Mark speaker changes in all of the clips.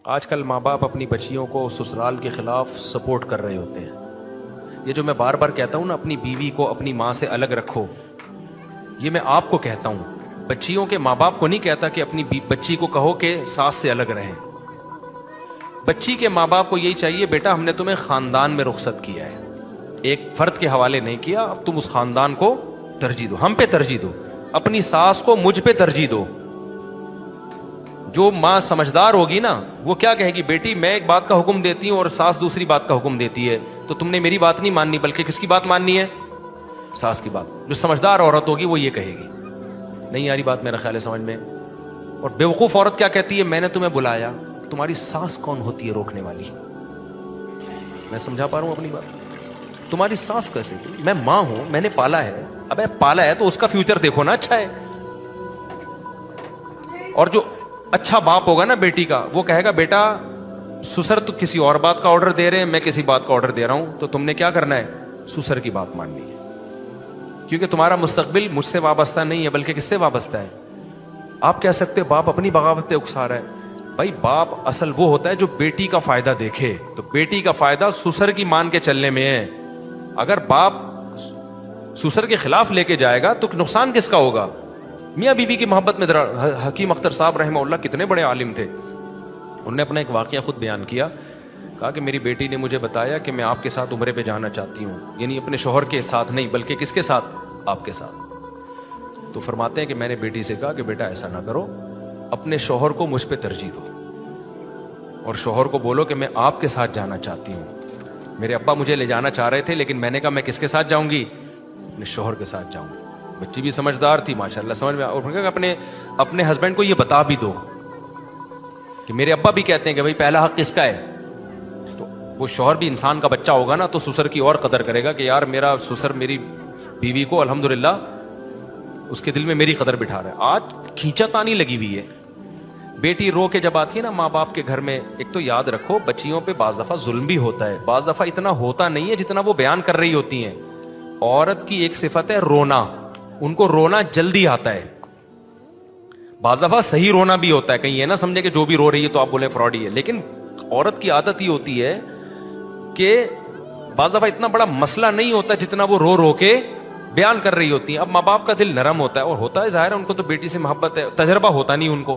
Speaker 1: آج کل ماں باپ اپنی بچیوں کو سسرال کے خلاف سپورٹ کر رہے ہوتے ہیں. یہ جو میں بار بار کہتا ہوں نا اپنی بیوی کو اپنی ماں سے الگ رکھو, یہ میں آپ کو کہتا ہوں, بچیوں کے ماں باپ کو نہیں کہتا کہ اپنی بچی کو کہو کہ ساس سے الگ رہیں. بچی کے ماں باپ کو یہی چاہیے, بیٹا ہم نے تمہیں خاندان میں رخصت کیا ہے, ایک فرد کے حوالے نہیں کیا, اب تم اس خاندان کو ترجیح دو, ہم پہ ترجیح دو, اپنی ساس کو مجھ پہ ترجیح دو. جو ماں سمجھدار ہوگی نا وہ کیا کہے گی, بیٹی میں ایک بات کا حکم دیتی ہوں اور ساس دوسری بات کا حکم دیتی ہے, تو تم نے میری بات نہیں ماننی بلکہ کس کی بات ماننی ہے, ساس کی بات. جو سمجھدار عورت ہوگی وہ یہ کہے گی. نہیں آ رہی بات میرا خیال ہے سمجھ میں. اور بیوقوف عورت کیا کہتی ہے, میں نے تمہیں بلایا, تمہاری ساس کون ہوتی ہے روکنے والی. میں سمجھا پا رہا ہوں اپنی بات, تمہاری ساس کیسے, میں ماں ہوں, میں نے پالا ہے, ابے پالا ہے تو اس کا فیوچر دیکھو نا اچھا ہے. اور جو اچھا باپ ہوگا نا بیٹی کا, وہ کہے گا بیٹا سسر تو کسی اور بات کا آرڈر دے رہے ہیں, میں کسی بات کا آرڈر دے رہا ہوں, تو تم نے کیا کرنا ہے, سسر کی بات ماننی ہے, کیونکہ تمہارا مستقبل مجھ سے وابستہ نہیں ہے بلکہ کس سے وابستہ ہے. آپ کہہ سکتے ہو باپ اپنی بغاوت پہ اکسا رہا ہے. بھائی باپ اصل وہ ہوتا ہے جو بیٹی کا فائدہ دیکھے, تو بیٹی کا فائدہ سسر کی مان کے چلنے میں ہے. اگر باپ سسر کے خلاف لے کے جائے گا تو نقصان کس کا ہوگا. میاں بیوی کی محبت میں حکیم اختر صاحب رحمہ اللہ کتنے بڑے عالم تھے, انہوں نے اپنا ایک واقعہ خود بیان کیا. کہا کہ میری بیٹی نے مجھے بتایا کہ میں آپ کے ساتھ عمرے پہ جانا چاہتی ہوں, یعنی اپنے شوہر کے ساتھ نہیں بلکہ کس کے ساتھ, آپ کے ساتھ. تو فرماتے ہیں کہ میں نے بیٹی سے کہا کہ بیٹا ایسا نہ کرو, اپنے شوہر کو مجھ پہ ترجیح دو اور شوہر کو بولو کہ میں آپ کے ساتھ جانا چاہتی ہوں. میرے ابا مجھے لے جانا چاہ رہے تھے لیکن میں نے کہا میں کس کے ساتھ جاؤں گی, اپنے شوہر کے ساتھ جاؤں گی. بچی بھی سمجھدار تھی ماشاءاللہ, سمجھ میں, اور اپنے ہسبینڈ کو یہ بتا بھی دو کہ میرے ابا بھی کہتے ہیں کہ بھائی پہلا حق کس کا ہے. تو وہ شوہر بھی انسان کا بچہ ہوگا نا, تو سسر کی اور قدر کرے گا کہ یار میرا سسر میری بیوی کو الحمدللہ اس کے دل میں میری قدر بٹھا رہا ہے. آج کھینچا تانی لگی ہوئی ہے. بیٹی رو کے جب آتی ہے نا ماں باپ کے گھر میں, ایک تو یاد رکھو بچیوں پہ بعض دفعہ ظلم بھی ہوتا ہے, بعض دفعہ اتنا ہوتا نہیں ہے جتنا وہ بیان کر رہی ہوتی ہیں. عورت کی ایک صفت ہے رونا, ان کو رونا جلدی آتا ہے. بعض دفعہ صحیح رونا بھی ہوتا ہے, کہیں یہ نہ سمجھے کہ جو بھی رو رہی ہے تو آپ بولیں فراڈ ہی ہے, لیکن عورت کی عادت ہی ہوتی ہے کہ بعض دفعہ اتنا بڑا مسئلہ نہیں ہوتا جتنا وہ رو رو کے بیان کر رہی ہوتی ہیں. اب ماں باپ کا دل نرم ہوتا ہے, اور ہوتا ہے ظاہر ہے ان کو تو بیٹی سے محبت ہے, تجربہ ہوتا نہیں ان کو,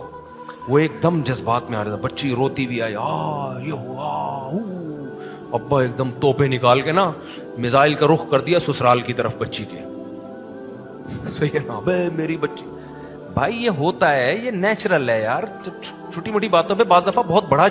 Speaker 1: وہ ایک دم جذبات میں آ رہا تھا. بچی روتی ہوئی آئی, یہ ہوا, ابا ایک دم توپے نکال کے نا میزائل کا رخ کر دیا سسرال کی طرف بچی کے. صحیح ہے نا بے میری بچی. بھائی یہ ہوتا ہے, یہ نیچرل ہے یار, چھوٹی موٹی باتوں پہ بعض دفعہ بہت بڑا